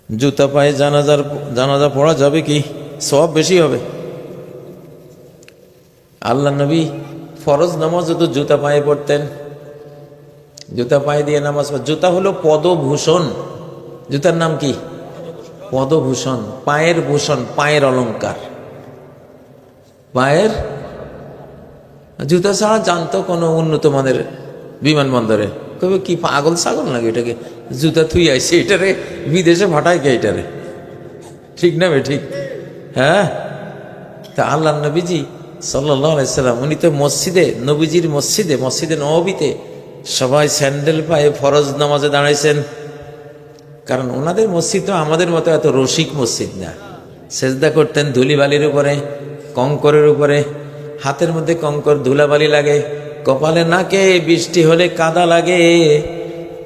জুতা পায়ে জানাজা পড়া যাবে কি? সওয়াব বেশি হবে। আল্লাহ নবী ফরজ নামাজ তো জুতা পায়ে পড়তেন, জুতা পায়ে দিয়ে নামাজ। জুতা হলো পদভূষণ। জুতার নাম কি? পদভূষণ, পায়ের ভূষণ, পায়ের অলংকার। পায়ের জুতা ছাড়া জানতো কোনো উন্নত মানের বিমানবন্দরে কবে কি পাগল ছাগল লাগে, এটাকে জুতা থুই আইছে, এটারে বিদেশে ফাটায় কে এটারে? ঠিক না বে ঠিক? হ্যাঁ। তা আল্লাহ নবীজি সাল্লাল্লাহু আলাইহি সাল্লাম উনি তো মসজিদে নবীজির মসজিদে নববীতে সবাই স্যান্ডেল পায়ে ফরজ নামাজে দাঁড়াইছেন। কারণ ওনাদের মসজিদ তো আমাদের মতো এত রসিক মসজিদ না। সেজদা করতেন ধুলিবালির উপরে, কঙ্করের উপরে। হাতের মধ্যে কঙ্কর ধুলাবালি লাগে, কপালে নাকে বৃষ্টি হলে কাদা লাগে।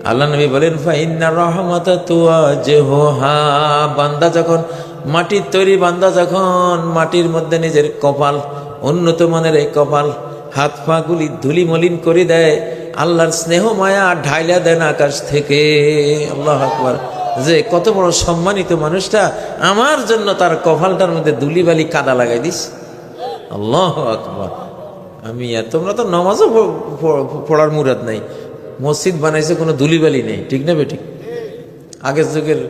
আল্লাহ নবী বলেন ফাইন্না রাহমাতা তুওয়াজহুহা, বান্দা যখন মাটির তৈরি, বান্দা যখন মাটির মধ্যে নিজের কপাল, উন্নত মানের এই কপাল, হাত পা গুলি ধুলি মলিন করে দেয়, আল্লাহর স্নেহ মায়া ঢাইলা দেন আকাশ থেকে। আল্লাহু আকবার। যে কত বড় সম্মানিত মানুষটা, আমার জন্য তার কপালটার মধ্যে ধুলিবালি কাদা লাগাই দিস। আল্লাহু আকবার। তোমরা তো নামাজও পড়ার মুরাদ নাই, মসজিদ বানাইছে কোনো ধুলিবালি নেই। ঠিক না বেঠিক? আগের যুগের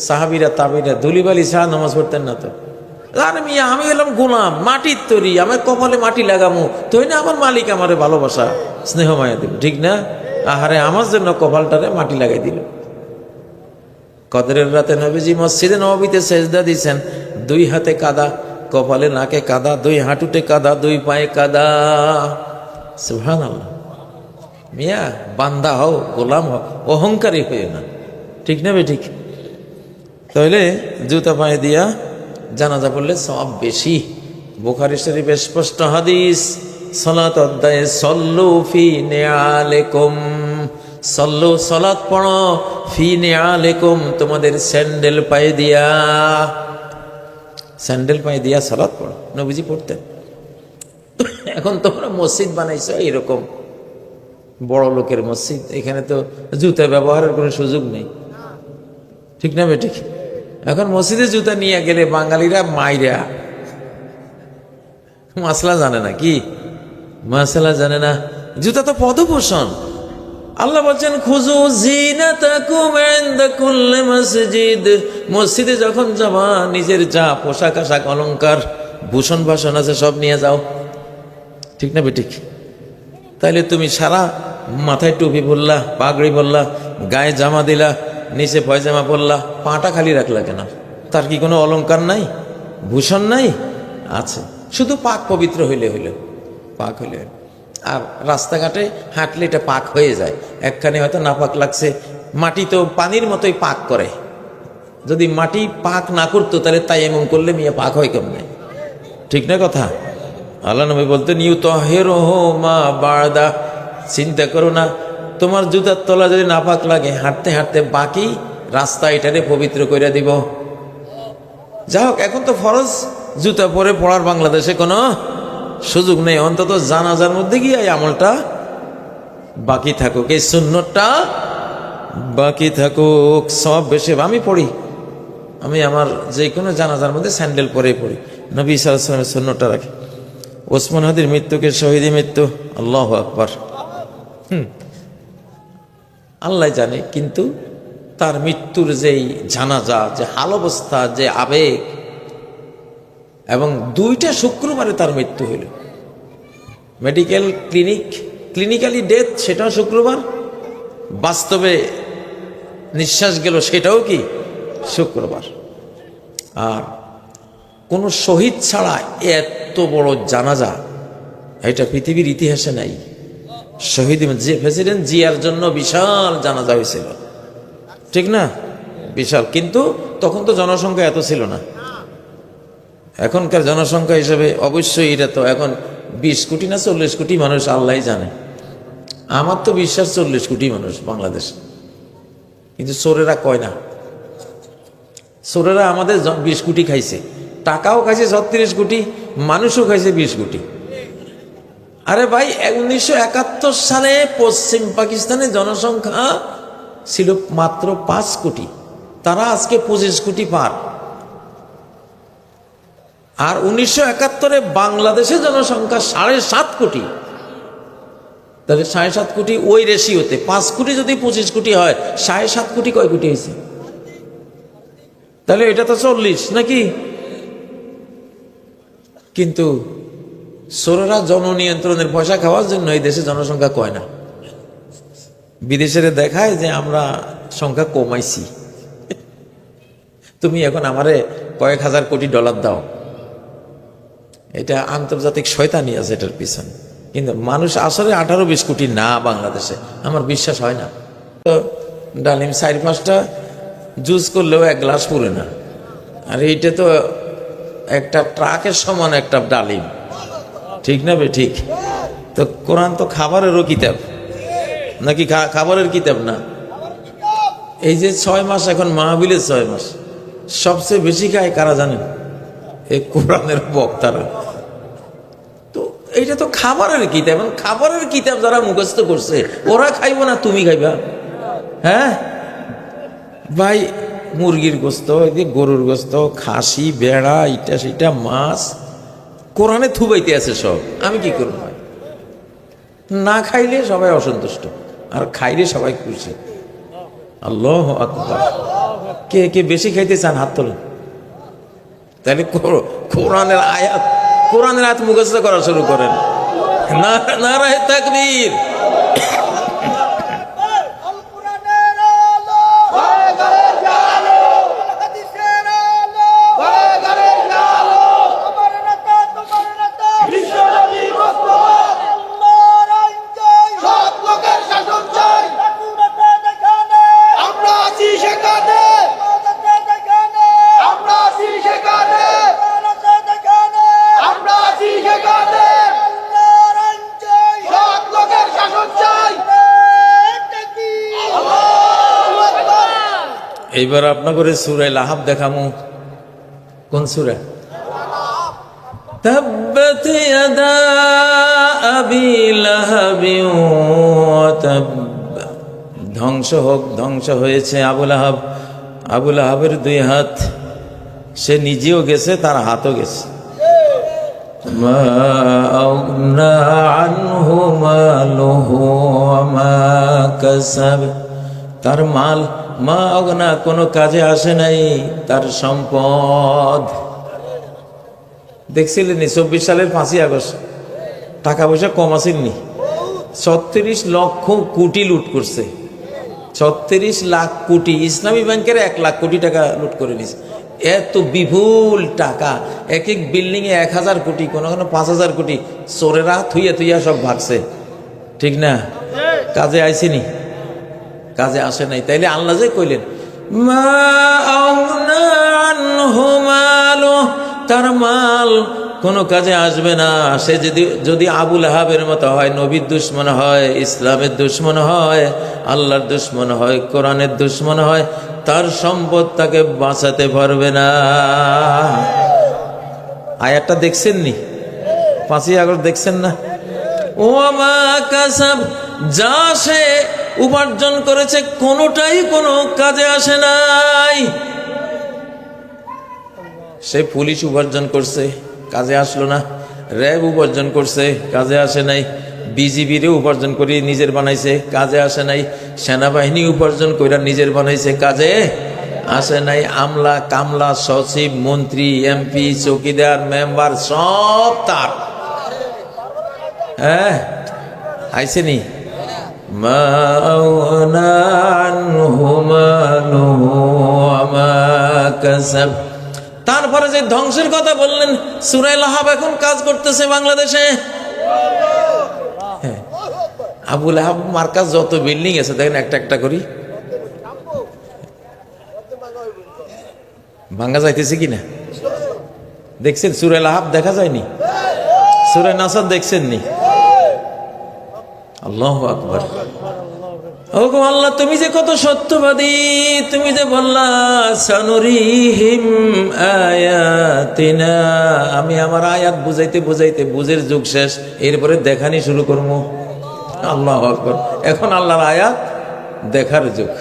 সাহাবিরা তাবিরা ধুলিবালি ছাড়া নামাজ পড়তেন না তো। আর আমি এলাম গোলাম, মাটির তৈরি, আমার কপালে মাটি লাগামো তুই না, আমার মালিক আমারে ভালোবাসা স্নেহ মায়া দিল। ঠিক না? আহারে আমার জন্য কপালটারে মাটি লাগাই দিল। কদরের রাতে নবীজি মসজিদে নববীতে সেজদা দিয়েছেন, দুই হাতে কাদা, কপালে নাকে কাদা, দুই হাঁটুতে কাদা, দুই পায়ে কাদা। সুবহানাল্লাহ। মিয়া বান্দা হও, গোলাম হও, অহংকারী হইও না। ঠিক না বেঠিক? তাহলে জুতা পায়ে দিয়া জানাজা পড়লে সওয়াব বেশি। বুখারী শরীফে স্পষ্ট হাদিস, সালাত অধ্যায়ে সল্লু ফি নিআলিকুম, সল্লু সালাত পড়ো, ফি নিআলিকুম তোমাদের স্যান্ডেল পায়ে দিয়া, স্যান্ডেল পায়ে দিয়া সালাত পড়ো। নবীজি পড়তেন। এখন তোমরা মসজিদ বানাইছো এরকম বড় লোকের মসজিদ, এখানে তো জুতা ব্যবহারের কোনো সুযোগ নেই। ঠিক না বেঠিক? এখন মসজিদে জুতা নিয়ে গেলে বাঙালিরা মাইরা মাসলা জানে না। কি মাসলা জানে না? জুতা তো পদভূষণ। আল্লাহ বলছেন খুযু যিনাতাকুম ইনদা কুল্লি মসজিদ, মসজিদে যখন যাবা নিজের যা পোশাক আশাক অলংকার ভূষণ ভাষণ আছে সব নিয়ে যাও। ঠিক না বেঠিক? তাইলে তুমি সারা মাথায় টুপি বললা, পাগড়ি বললা, গায়ে জামা দিলা, নিচে পয়জামা পরলা, পাটা খালি রাখলা কেন? তার কি কোনো অলংকার নাই, ভূষণ নাই? আছে, শুধু পাক পবিত্র হইলে হইল, পাক হইলে। আর রাস্তাঘাটে হাঁটলে এটা পাক হয়ে যায়। একখানে হয়তো নাপাক লাগছে, মাটি তো পানির মতোই পাক করে। যদি মাটি পাক না করতো তাহলে তাই এমন করলে মিয়া পাক হয় কেমনে? ঠিক না কথা? আল্লাহ নবী বলতেন ইউতাহিরুহু মা বা'দা, চিন্তা করো না তোমার জুতার তলা যদি নাপাক লাগে, হাঁটতে হাঁটতে বাকি রাস্তা এটারে পবিত্র করে দিব। যাই হোক, এখন তো ফরজ জুতা পরে পড়ার বাংলাদেশে কোনো সুযোগ নেই। অন্তত জানাজার মধ্যে গিয়ে এই আমলটা বাকি থাকুক, এই সুন্নতটা বাকি থাকুক, সব বেশি। আমি পড়ি, আমি আমার যে কোনো জানাজার মধ্যে স্যান্ডেল পরে পড়ি, নবী সাল্লাল্লাহু আলাইহি ওয়াসাল্লামের সুন্নতটা রাখি। ওসমান হাদির মৃত্যুকে শহীদি মৃত্যু, আল্লাহু আকবার, আল্লাহ জানে। কিন্তু তার মৃত্যুর যেই জানাজা, যে হাল অবস্থা, যে আবেগ, এবং 2টা শুক্রবারে তার মৃত্যু হইল। ক্লিনিক্যালি ডেথ সেটাও শুক্রবার, বাস্তবে নিঃশ্বাস গেল সেটাও কি শুক্রবার। আর কোন শহীদ ছাড়া এত বড় জানাজা এটা পৃথিবীর ইতিহাসে নাই। শহীদ যে প্রেসিডেন্ট জিয়ার জন্য বিশাল জানাজা হয়েছিল, ঠিক না? বিশাল। কিন্তু তখন তো জনসংখ্যা এত ছিল না। এখনকার জনসংখ্যা হিসেবে অবশ্যই এটা তো এখন 20 কোটি না 40 কোটি মানুষ, আল্লাহ জানে। আমার তো বিশ্বাস 40 কোটি মানুষ বাংলাদেশ। কিন্তু চোরেরা কয় না, চোরেরা আমাদের 20 কোটি খাইছে, টাকাও খাইছে 36 কোটি, মানুষও খাইছে 20 কোটি। আরে ভাই, 1971 সালে পশ্চিম পাকিস্তানের জনসংখ্যা ছিল মাত্র 5 কোটি। তারা আজকে 25 কোটি পার। আর 1971-এ বাংলাদেশের জনসংখ্যা 7.5 কোটি। তাহলে 7.5 কোটি ওই রেশিওতে 5 কোটি যদি 25 কোটি হয়, 7.5 কোটি কয় কোটি হয়েছে? তাহলে এটা তো 40 নাকি? কিন্তু সোরেরা জননিয়ন্ত্রণের পয়সা খাওয়ার জন্য এই দেশে জনসংখ্যা কয় না। বিদেশের দেখায় যে আমরা সংখ্যা কমাইছি, তুমি এখন আমারে কয়েক হাজার কোটি ডলার দাও। এটা আন্তর্জাতিক শয়তানি আছে এটার পিছনে। কিন্তু মানুষ আসলে 18-20 কোটি না বাংলাদেশে, আমার বিশ্বাস হয় না। তো ডালিম 4-5টা জুস করলেও 1 গ্লাস পুরে না, আর এইটা তো একটা ট্রাকের সমান একটা ডালিম, ঠিক না বে ঠিক? তো কোরআন তো খাবারেরও কিতাব নাকি? খাবারের কিতাব না। এই যে 6 মাস এখন মাহফিলের 6 মাস, সবচেয়ে বেশি খায় কারা জানেন? এই কোরআনের বক্তারা। তো এইটা তো খাবারের কিতাব, খাবারের কিতাব যারা মুখস্থ করছে ওরা খাইব না তুমি খাইবা? হ্যাঁ ভাই, মুরগির গোস্ত, গরুর গোস্ত, খাসি, বেড়া, ইটা সেটা, মাছ কোরআনে থুবাইতে আছে সব। আমি কি করব? না খাইলে সবাই অসন্তুষ্ট, আর খাইলে সবাই খুশি। আল্লাহু আকবার। কে কে বেশি খাইতে চান হাত তোলেন। তাহলে কোরআনের আয়াত মুখস্থ করা শুরু করেন। নারায়ে তাকবীর। এইবার আপনাদের সূরা লাহাব দেখামু। কোন সূরা? তাব্বাত ইয়াদা আবি লাহাবি ওয়া তাব। ধ্বংস হোক, ধ্বংস হয়েছে আবু লাহাব। আবু লাহাবের 2 হাত, সে নিজেও গেছে, তার হাতও গেছে। মা আগনা আনহু মালুহু ওয়া মা কাসাব। তার মাল, মা অগনা, কোনো কাজে আসে নাই তার সম্পদ। দেখছিলেন 24 সালের 5ই আগস্ট টাকা পয়সা কম আসেননি? 36 লক্ষ কোটি লুট করছে। 36 লাখ কোটি। ইসলামী ব্যাংকের 1 লাখ কোটি টাকা লুট করে নিছে। এত বিপুল টাকা, এক এক বিল্ডিং এ 1000 কোটি, কোনো কোনো 5000 কোটি। চোরেরা থুইয়া থুইয়া সব ভাগছে, ঠিক না? কাজে আইসিনি, কাজে আসে নাই। তাইলে আল্লাহ যে কইলেন মা আগনা আনহু মালু, তার মাল কোনো কাজে আসবে না। সে যদি আবু লাহাবের মতো হয়, নবীর দুশ্মন হয়, ইসলামের দুশ্মন হয়, আল্লাহর দুশ্মন হয়, কোরআনের দুশ্মন হয়, তার সম্পদ তাকে বাঁচাতে পারবে না। আয়াতটা দেখছেন নি? 5ই আগস্ট দেখছেন না? ওয়া মা কাসাব, যা সে উপার্জন করেছে কোনোটাই কোনো কাজে আসে নাই। সে পুলিশ উপার্জন করছে, কাজে আসলো না। র্যাব উপার্জন করছে, কাজে আসে নাই। বিজিবিরে উপার্জন করে নিজের বানাইছে, কাজে আসে নাই। সেনাবাহিনী উপার্জন করে নিজের বানাইছে, কাজে আসে নাই। আমলা কামলা, সচিব, মন্ত্রী, এমপি, চৌকিদার, মেম্বার সব তার। হ্যাঁ আইছে নি? মা আগনা আনহু মালুহু ওয়া মা কাসাব। তারপরে যে ধ্বংসের কথা বললেন, সূরা লাহাব এখন কাজ করতেছে বাংলাদেশে। আবু লাহাব মার্কাজ যত বিল্ডিং আছে দেখেন, একটা একটা করি ভাঙ্গা যাইতেছে কিনা দেখছেন? সূরা লাহাব দেখা যায়নি? সূরা নাসর দেখছেন নি? আল্লাহু আকবার। ওগো আল্লাহ, তুমি যে কত সত্যবাদী। তুমি যে বললা সানুরিহিম আয়াতিনা, আমি আমার আয়াত বুঝাইতে বুঝাইতে বুঝের যুগ শেষ, এরপরে দেখানি শুরু করবো। আল্লাহু আকবার। এখন আল্লাহর আয়াত দেখার যুগ।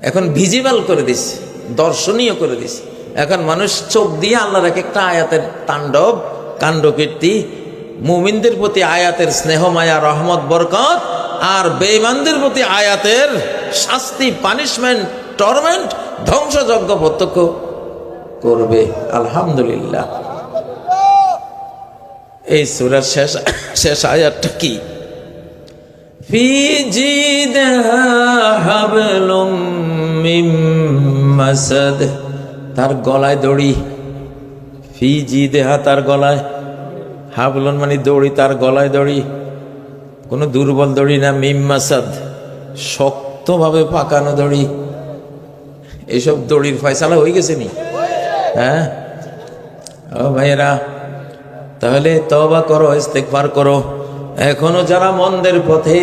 এখন ভিজিবল করে দিস, দর্শনীয় করে দিস। এখন মানুষ চোখ দিয়ে আল্লাহর এক একটা আয়াতের তাণ্ডব কাণ্ডকীর্তি, মুমিনদের প্রতি আয়াতের স্নেহ মায়া রহমত বরকত, আর বেঈমানদের প্রতি আয়াতের শাস্তি পানিশমেন্ট টর্মেন্ট ধ্বংসযজ্ঞ প্রত্যক্ষ করবে। আলহামদুলিল্লাহ। এই সূরার শেষ আয়াতটা কি? ফি জিদহা হাবলুম মিন মাসাদ, তার গলায় দড়ি। ফি জিদহা, তার গলায়, হাবলুন মানে দড়ি, তার গলায় দড়ি, কোনো দুর্বল দড়ি না। মিন মাসাদ, শক্তভাবে পাকানো দড়ি। এইসব দড়ির ফয়সালা হয়ে গেছে নি? হ্যাঁ ও ভাইয়েরা, তাহলে তওবা করো, ইস্তেগফার করো। এখনো যারা মন্দের পথে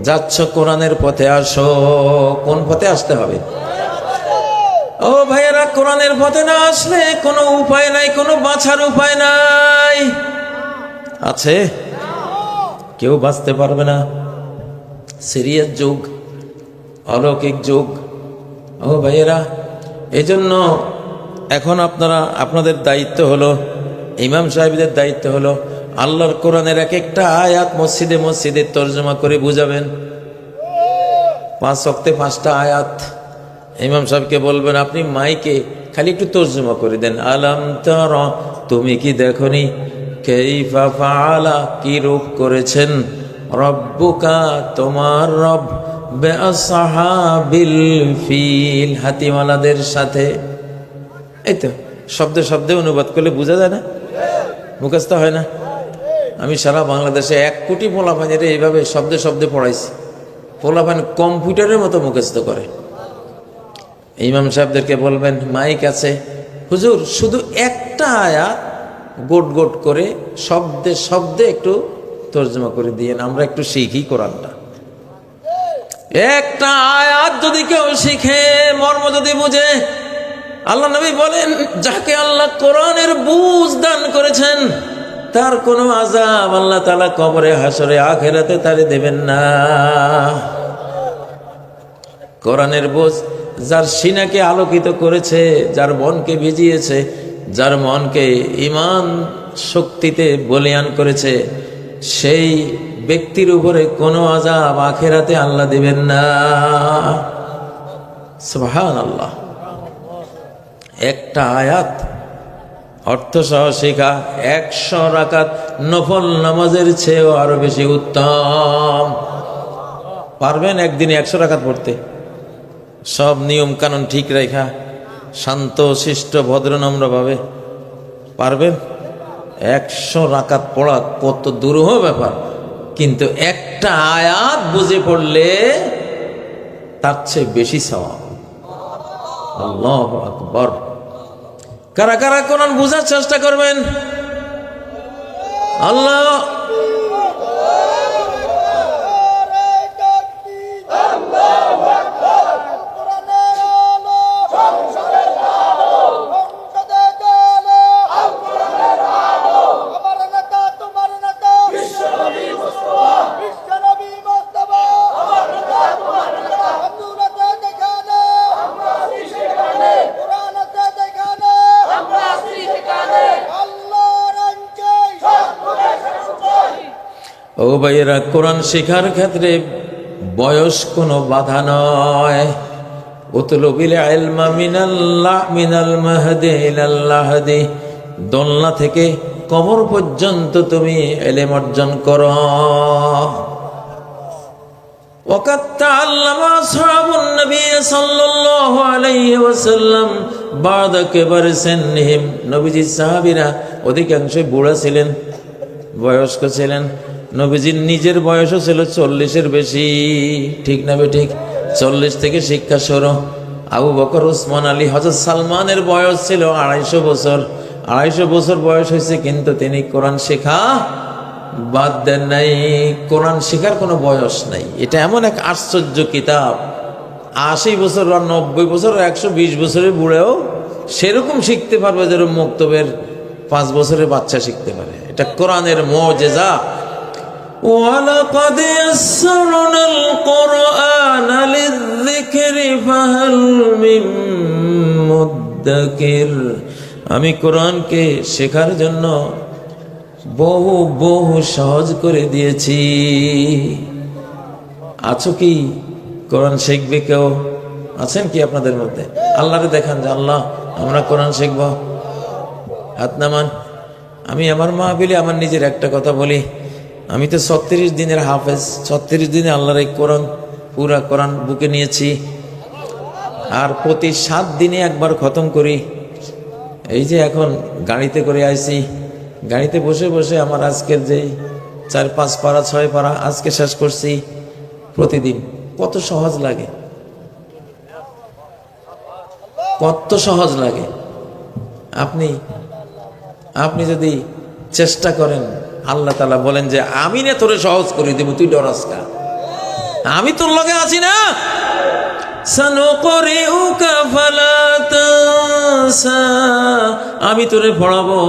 যাচ্ছ, কোরআনের পথে আসো। কোন পথে আসতে হবে? ও ভাইয়েরা, কোরআনের পথে না আসলে কোনো উপায় নাই, কোনো বাঁচার উপায় নাই। আছে? কেউ বাঁচতে পারবে না। সিরিয়াস যুগ, অলৌকিক যুগ। ও ভাইয়েরা, এই জন্য এখন আপনাদের দায়িত্ব হলো, ইমাম সাহেবদের দায়িত্ব হলো আল্লাহর কোরআনের এক একটা আয়াত মসজিদে মসজিদে তর্জমা করে বুঝাবেন। 5 ওয়াক্তে 5টা আয়াত ইমাম সাহেবকে বলবেন, আপনি মাইকে খালি একটু তর্জমা করে দেন। আলাম তারা, তুমি কি দেখনি, কাইফা ফাআলা, কি রূপ করেছেন, রব্বুকা, তোমার রব, বিআসহাবিল ফিল, হাতিওয়ালাদের সাথে। এই তো শব্দে শব্দে অনুবাদ করলে বোঝা যায় না, মুখস্থ হয় না। আমি সারা বাংলাদেশে 1 কোটি পোলাপানের এইভাবে শব্দে শব্দে পড়াইছি। পোলাপান কম্পিউটারের মতো মুখস্থ করে। ইমাম সাহেবদেরকে বলবেন, মাইক আছে, হুজুর শুধু একটা আয়াত গোট গোট করে শব্দে শব্দে একটু তর্জমা করে দিয়েন, আমরা একটু শিখি কোরআনটা। একটা আয়াত যদি কেউ শিখে, মর্ম যদি বুঝে, আল্লাহ নবী বলেন, যাকে আল্লাহ কোরআনের বুঝ দান করেছেন তার কোনো আযাব আল্লাহ তাআলা কবরে, হাসরে, আখিরাতে তারে দেবেন না। কোরআনের বুঝ যার সিনাকে আলোকিত করেছে, যার মনকে ভিজিয়েছে, যার মনকে ঈমান শক্তিতে বলীয়ান করেছে, সেই ব্যক্তির উপরে কোনো আযাব আখিরাতে আল্লাহ দেবেন না। সুবহানাল্লাহ। একটা আয়াত অর্থ সহ শেখা 100 রাকাত নফল নামাজের চেয়েও আরো বেশি উত্তম। পারবেন একদিনে 100 রাকাত পড়তে? সব নিয়ম কানুন ঠিক রেখা, শান্ত শিষ্ট ভদ্রনম্রভাবে পারবেন? 100 রাকাত পড়া কত দুরূহ ব্যাপার, কিন্তু একটা আয়াত বুঝে পড়লে তার চেয়ে বেশি সওয়াব। আল্লাহু আকবার। কারা কারা কোরআন বোঝার চেষ্টা করবেন? আল্লাহ ও ভাইয়েরা, কোরআন শেখার ক্ষেত্রে বয়স কোনো বাধা নয়। উতলুবিল ইলমা মিনাল মাহদি ইলাল লাহদি, দোলনা থেকে কবর পর্যন্ত তুমি ইলম অর্জন করো। ওয়াকাত তাআল্লামা আসহাবুন নবী সাল্লাল্লাহু আলাইহি ওয়াসাল্লাম বা'দা কিবারি সিন্নিহিম, নবীজির সাহাবীরা অধিকাংশ বুড়া ছিলেন, বয়স্ক ছিলেন। নবীজির নিজের বয়সও ছিল 40-এর বেশি, ঠিক না বেঠিক? 40 থেকে শিক্ষা শুরু। আবু বকর, উসমান, আলী, হযরত সালমানের বয়স ছিল 250 বছর। 250 বছর বয়স হয়েছে, কিন্তু তিনি কোরআন শেখা বাদ দেন নাই। কোরআন শেখার কোনো বয়স নাই। এটা এমন এক আশ্চর্য কিতাব, 80 বছর আর 90 বছর, 120 বছরের বুড়েও সেরকম শিখতে পারবে, যেরকম মক্তবের 5 বছরের বাচ্চা শিখতে পারে। এটা কোরআনের মুজিজা। ওয়ালাকাদ ইয়াসসারনাল কুরআনা লিযযিকরি ফাহাল মিন মুদ্দাকির। আমি কোরআনকে শেখার জন্য বহু বহু সহজ করে দিয়েছি। আছো কি কোরআন শিখবে কেউ? আছেন কি আপনাদের মধ্যে? আল্লাহরে দেখান যে আল্লাহ আমরা কোরআন শিখব, হাত নামান। আমি আমার মাহফিলে আমার নিজের একটা কথা বলি, আমি তো 36 দিনের হাফেজ, 36 দিনে আল্লাহর এই কোরআন পুরা কোরআন বুকে নিয়েছি, আর প্রতি 7 দিনে একবার খতম করি। এই যে এখন গাড়িতে করে আইছি, গাড়িতে বসে বসে আমার আজকের যে 4-5 পারা 6 পারা আজকে শেষ করছি প্রতিদিন। কত সহজ লাগে, কত সহজ লাগে। আপনি যদি চেষ্টা করেন, আল্লাহ তাআলা বলেন যে আমি না তোরে সহজ করে দেব, তুই ডরাস না, আমি তোর লগে আছি না। সানুকরিউকা ফালা তানসা, আমি তোরে পড়াবো,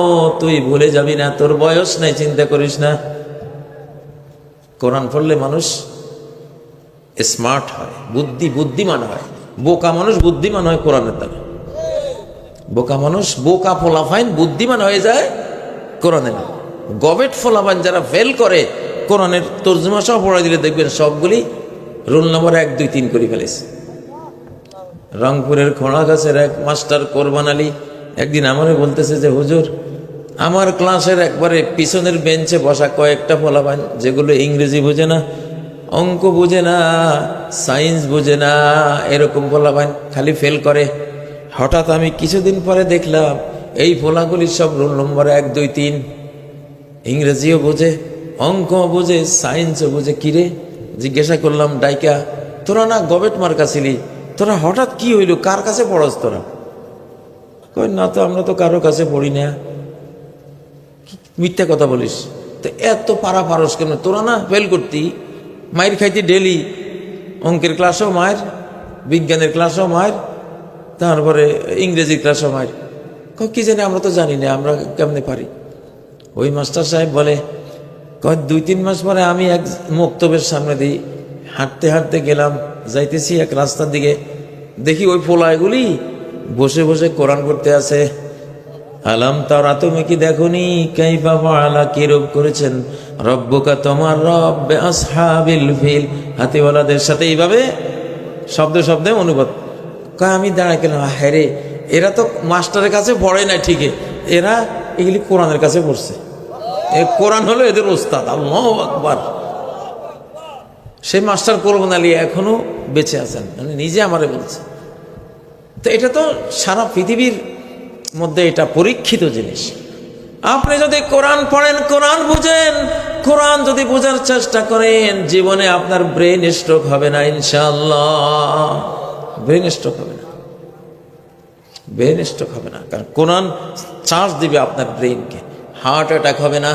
তুই ভুলে যাবি না, তোর বয়স নাই, চিন্তা করিস না। কোরআন পড়লে মানুষ স্মার্ট হয়, বুদ্ধিমান হয়। বোকা মানুষ বুদ্ধিমান হয় কোরআনের দ্বারা। বোকা মানুষ, বোকা ফোলাফাইন বুদ্ধিমান হয়ে যায় কোরআনের। গবেট ফোলাফাইন যারা ফেল করে, কোরআনের তর্জমা সব পড়াই দিলে দেখবেন সবগুলি রোল নম্বর 1, 2, 3 করে ফেলেছে। রংপুরের খোঁড়া গাছের এক মাস্টার কোরবান আলী একদিন আমারে বলতেছে যে হুজুর, আমার ক্লাসের একবারে পিছনের বেঞ্চে বসা কয়েকটা ফোলাফাইন যেগুলো ইংরেজি বোঝে না, অঙ্ক বুঝে না, সায়েন্স বুঝে না, এরকম ফোলাফাইন খালি ফেল করে। হঠাৎ আমি কিছুদিন পরে দেখলাম এই ফোলাগুলি সব রোল নম্বর 1, 2, 3, ইংরেজিও বোঝে, অঙ্কও বোঝে, সায়েন্সও বোঝে। কিরে জিজ্ঞাসা করলাম, ডাইকা তোরা না গবেট মার্কা ছিলি, তোরা হঠাৎ কি হইল, কার কাছে পড়স তোরা? কই না তো, আমরা তো কারো কাছে পড়ি না। মিথ্যা কথা বলিস, তো এত পারস কেন? তোরা না ফেল করতি, মায়ের খাইতি ডেলি, অঙ্কের ক্লাসও মায়ের, বিজ্ঞানের ক্লাসও মায়ের, তারপরে ইংরেজির ক্লাসও মায়ের। কি জানি, আমরা তো জানি না, আমরা কেমনে পারি? ওই মাস্টার সাহেব বলে, 2-3 মাস পরে আমি এক মক্তবের সামনে দিই হাঁটতে হাঁটতে গেলাম, যাইতেছি এক রাস্তার দিকে, দেখি ওই ফোলাগুলি বসে বসে কোরআন পড়তে আছে। আলাম তারা, তুমি কি দেখোনি কাইফা ফাআলা, কি রূপ করেছেন রব্বুকা, তোমার রব আসহাবিল ফিল, হাতিওয়ালাদের সাথে। এইভাবে শব্দে শব্দে অনুবাদ। আমি দাঁড়াই গেলাম, হ্যাঁ, এরা তো মাস্টারের কাছে পড়ে না ঠিকই, এরা এগুলি কোরআনের কাছে পড়ছে। কোরআন হলো এদের ওস্তাদ। আল্লাহু আকবার। সেই মাস্টার কোরবান আলী এখনো বেঁচে আছেন, মানে নিজে আমারে বলছে। তো এটা তো সারা পৃথিবীর মধ্যে এটা পরীক্ষিত জিনিস। আপনি যদি কোরআন পড়েন, কোরআন বুঝেন, কোরআন যদি বোঝার চেষ্টা করেন, জীবনে আপনার ব্রেন স্ট্রোক হবে না ইনশাআল্লাহ। ব্রেন স্ট্রোক হবে না, ব্রেন স্ট্রোক হবে না, কারণ কোরআন চার্জ দিবে আপনার ব্রেনকে। হার্ট অ্যাটাক হবে না,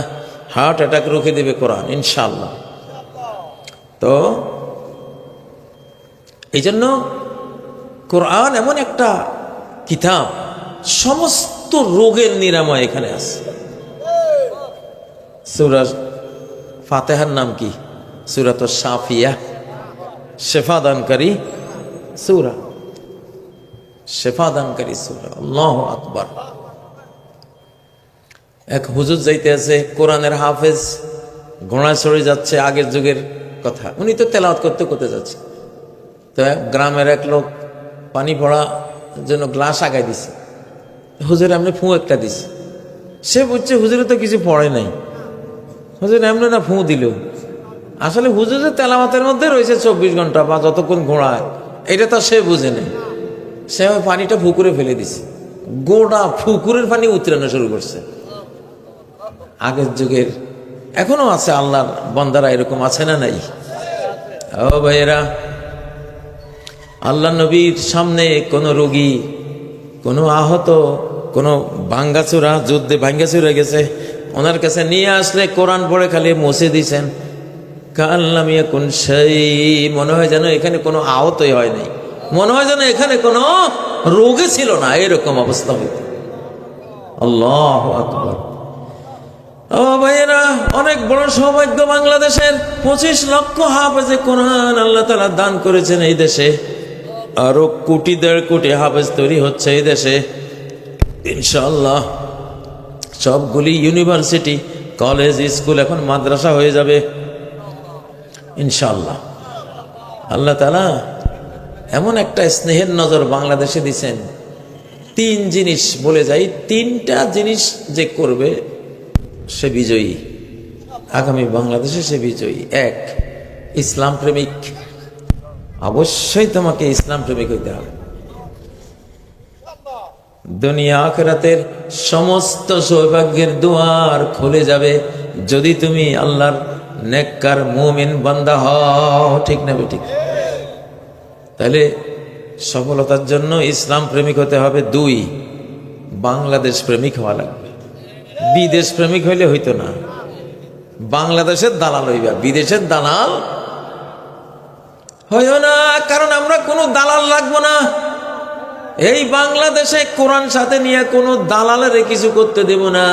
হার্ট অ্যাটাক রুখে দিবে কোরআন ইনশাআল্লাহ। তো এই জন্য কোরআন এমন একটা কিতাব, সমস্ত রোগের নিরাময় এখানে আছে। সূরা ফাতিহার নাম কি? সূরাতুশ শাফিয়া, শেফা দানকারী সূরা, শেফা দানকারী সূরা। আল্লাহু আকবার। এক হুজুর যাইতে আছে, কোরআনের হাফেজ, ঘোড়ায় চড়ে যাচ্ছে, আগের যুগের কথা, উনি তো তেলাওয়াত করতে করতে যাচ্ছে। তো গ্রামের এক লোক পানি পড়া জন্য গ্লাস আগায় দিছে, হুজুর এমনি ফু একটা দিছে। সে বুঝছে হুজুরে তো কিছু পড়ে নাই, হুজুর এমনি না ফু দিল। আসলে হুজুরের তেলাওয়াতের মধ্যে রয়েছে 24 ঘন্টা বা যতক্ষণ ঘোড়ায়, এটা তো সে বুঝে নেই। সে ওই পানিটা পুকুরে ফেলে দিছে, গোটা পুকুরের পানি উতরানো শুরু করছে। আগের যুগের এখনো আছে আল্লাহর বান্দারা, এরকম আছে না নাই? ও ভাইয়েরা, আল্লাহ নবীর সামনে কোনো রোগী, কোনো আহত, কোনো ভাঙ্গাচুরা, যুদ্ধে ভাঙ্গাচুরা গেছে, ওনার কাছে নিয়ে আসলে কোরআন পড়ে খালি মুছে দিছেন। কাল্লামিয়া কোন সেই, মনে হয় যেন এখানে কোনো আহতই হয় নাই, মনে হয় যেন এখানে কোনো রোগে ছিল না, এরকম অবস্থা হইত। আল্লাহু আকবার। ও ভাইয়েরা, অনেক বড় সৌভাগ্য বাংলাদেশের। 25 লক্ষ হাফেজে কোরআন আল্লাহ তাআলা দান করেছেন এই দেশে। আরো 1.5 কোটি হাফেজ তৈরি হচ্ছে এই দেশে ইনশাআল্লাহ। সবগুলি ইউনিভার্সিটি, কলেজ, স্কুল এখন মাদ্রাসা হয়ে যাবে ইনশাআল্লাহ। আল্লাহ তাআলা এমন একটা স্নেহের নজর বাংলাদেশে দিছেন। 3 জিনিস বলে যাই, 3টা জিনিস যে করবে সে বিজয়ী, আগামী বাংলাদেশে সে বিজয়ী। 1, ইসলাম প্রেমিক। অবশ্যই তোমাকে ইসলাম প্রেমিক হইতে হবে। দুনিয়া আখিরাতের সমস্ত সৌভাগ্যের দুয়ার খুলে যাবে যদি তুমি আল্লাহর নেককার মুমিন বান্দা হও। ঠিক না বেঠিক? তাহলে সফলতার জন্য ইসলাম প্রেমিক হতে হবে। 2, বাংলাদেশ প্রেমিক হওয়া লাগবে। বিদেশ প্রেমিক হইলে হইতো না, বাংলাদেশের দালাল হইবা, বিদেশের দালাল হইও না। কারণ আমরা কোনো দালাল লাগবো না। এই বাংলাদেশে কোরআন সাথে নিয়ে কোনো দালালের কিছু করতে দেব না,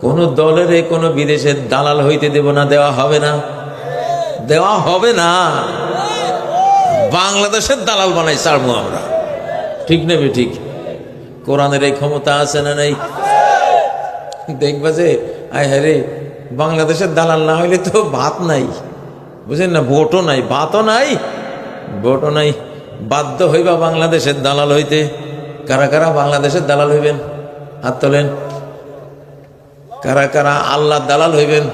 কোনো দলের কোনো বিদেশের দালাল হইতে দেব না। দেওয়া হবে না, দেওয়া হবে না। বাংলাদেশের দালাল বানাই ছাড়বো আমরা। ঠিক নেবে ঠিক? কোরআনের এই ক্ষমতা আছে না নাই? দেখবা যে আয় হ্যাঁ, বাংলাদেশের দালাল না হইলে তো ভাত নাই, বুঝলেন না? ভোটও নাই, ভাতও নাই, ভোটও নাই। বাধ্য হইবা বাংলাদেশের দালাল হইতে। কারা কারা বাংলাদেশের দালাল হইবেন? হাত তোলেন। কারা কারা আল্লাহ দালাল হইবেন?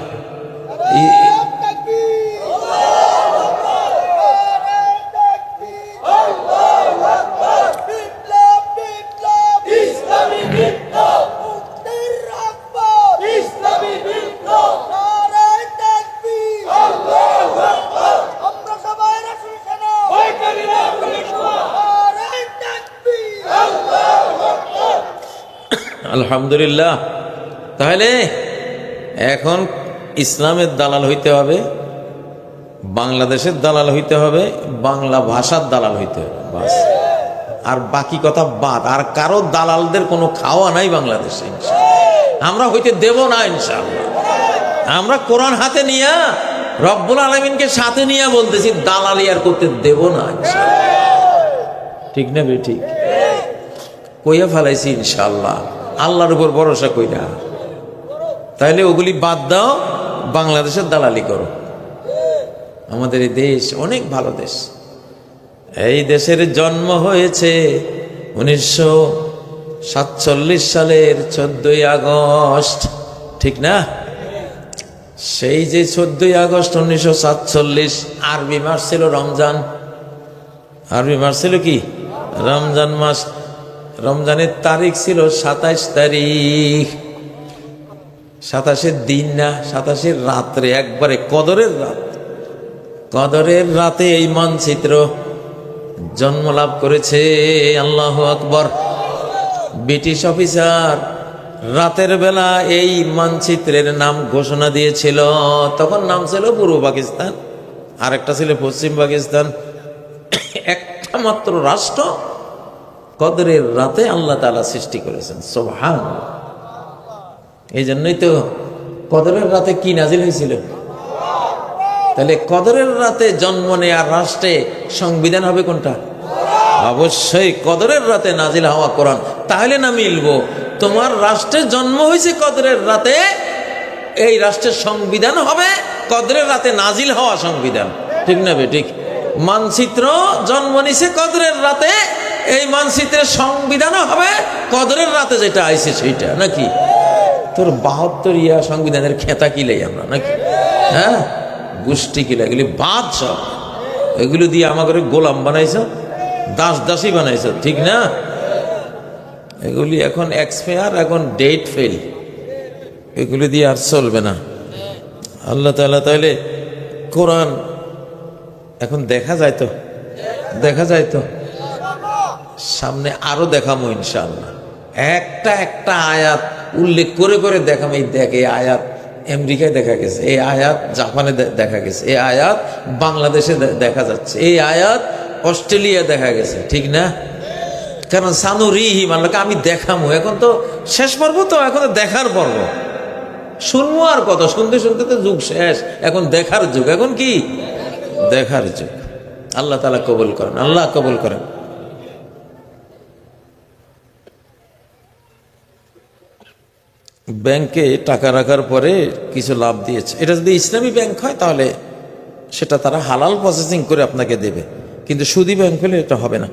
আলহামদুলিল্লাহ। তাহলে এখন ইসলামের দালাল হইতে হবে, বাংলাদেশের দালাল হইতে হবে, বাংলা ভাষার দালাল হইতে হবে, বাস। আর বাকি কথা বাদ। আর কারো দালালদের কোনো খাওয়া নাই বাংলাদেশে, আমরা হইতে দেব না ইনশাআল্লাহ। আমরা কোরআন হাতে নিয়ে রব্বুল আলামিনকে সাথে নিয়ে বলতেছি, দালালি আর করতে দেব না ইনশাআল্লাহ। ঠিক না বেঠিক? কইয়া ফেলাইছি ইনশাআল্লাহ, আল্লাহর উপর ভরসা কইরা। তাইলে ওগুলি বাদ দাও, বাংলাদেশের দালালি করো। আমাদের এই দেশ অনেক ভালো দেশ। এই দেশের জন্ম হয়েছে 1947 সালের 14ই আগস্ট। ঠিক না? সেই যে 14ই আগস্ট 1947, আরবি মাস ছিল রমজান। আরবি মাস ছিল কি? রমজান মাস। রমজানের তারিখ ছিল 27 তারিখ। 27-এর দিন না, 27-এর রাত্রে, একবারে কদরের রাত। কদরের রাতে এই মানচিত্র জন্ম লাভ করেছে। আল্লাহু আকবার। ব্রিটিশ অফিসার রাতের বেলা এই মানচিত্রের নাম ঘোষণা দিয়েছিল। তখন নাম ছিল পূর্ব পাকিস্তান, আর একটা ছিল পশ্চিম পাকিস্তান। একটা মাত্র রাষ্ট্র কদরের রাতে আল্লাহ তাআলা সৃষ্টি করেছেন। সুবহানাল্লাহ। এই জন্যই তো কদরের রাতে কি নাজিল হয়েছিল? তাহলে কদরের রাতে জন্ম নেয়ার রাষ্ট্রে সংবিধান হবে কোনটা? অবশ্যই কদরের রাতে নাজিল হওয়া কোরআন। তাহলে না মিলবো, তোমার রাষ্ট্রের জন্ম হয়েছে কদরের রাতে, এই রাষ্ট্রের সংবিধান হবে কদরের রাতে নাজিল হওয়া সংবিধান। ঠিক না বেঠিক? মানচিত্র জন্ম নিছে কদরের রাতে, এই মানচিত্রের সংবিধানও হবে কদরের রাতে যেটা আইছে সেইটা। নাকি তোর 72 সংবিধানের খেতা কিলাই আমরা নাকি? হ্যাঁ, গোষ্ঠী কিলা, এগুলি বাদ সব। এগুলো দিয়ে আমাকে গোলাম বানাইছ, দাস দাসী বানাইছ। ঠিক না? এগুলি এখন এক্সপায়ার, এখন ডেট ফেল, এগুলি দিয়ে আর চলবে না। আল্লাহ তাআলা তাহলে কোরআন এখন দেখা যায় তো, দেখা যায় তো, সামনে আরো দেখাবো ইনশাআল্লাহ। একটা একটা আয়াত উল্লেখ করে করে দেখাবো। এই দেখ, এই আয়াত আমেরিকায় দেখা গেছে, এই আয়াত জাপানে দেখা গেছে, এই আয়াত বাংলাদেশে দেখা যাচ্ছে, এই আয়াত অস্ট্রেলিয়া দেখা গেছে। ঠিক না? কারণ সানুরিহিম, আল্লাহকে আমি দেখাবো। এখন তো শেষ পর্ব, তো এখন তো দেখার পর্ব। শুনবো আর কত, শুনতে শুনতে তো যুগ শেষ, এখন দেখার যুগ। এখন কি দেখার যুগ। আল্লাহ তাআলা কবুল করেন, আল্লাহ কবুল করেন। ব্যাংকে টাকা রাখার পরে কিছু লাভ দিয়েছে, এটা যদি ইসলামী ব্যাংক হয় তাহলে সেটা তারা হালাল প্রসেসিং করে আপনাকে দেবে, কিন্তু সুদী ব্যাংক হলে এটা হবে না।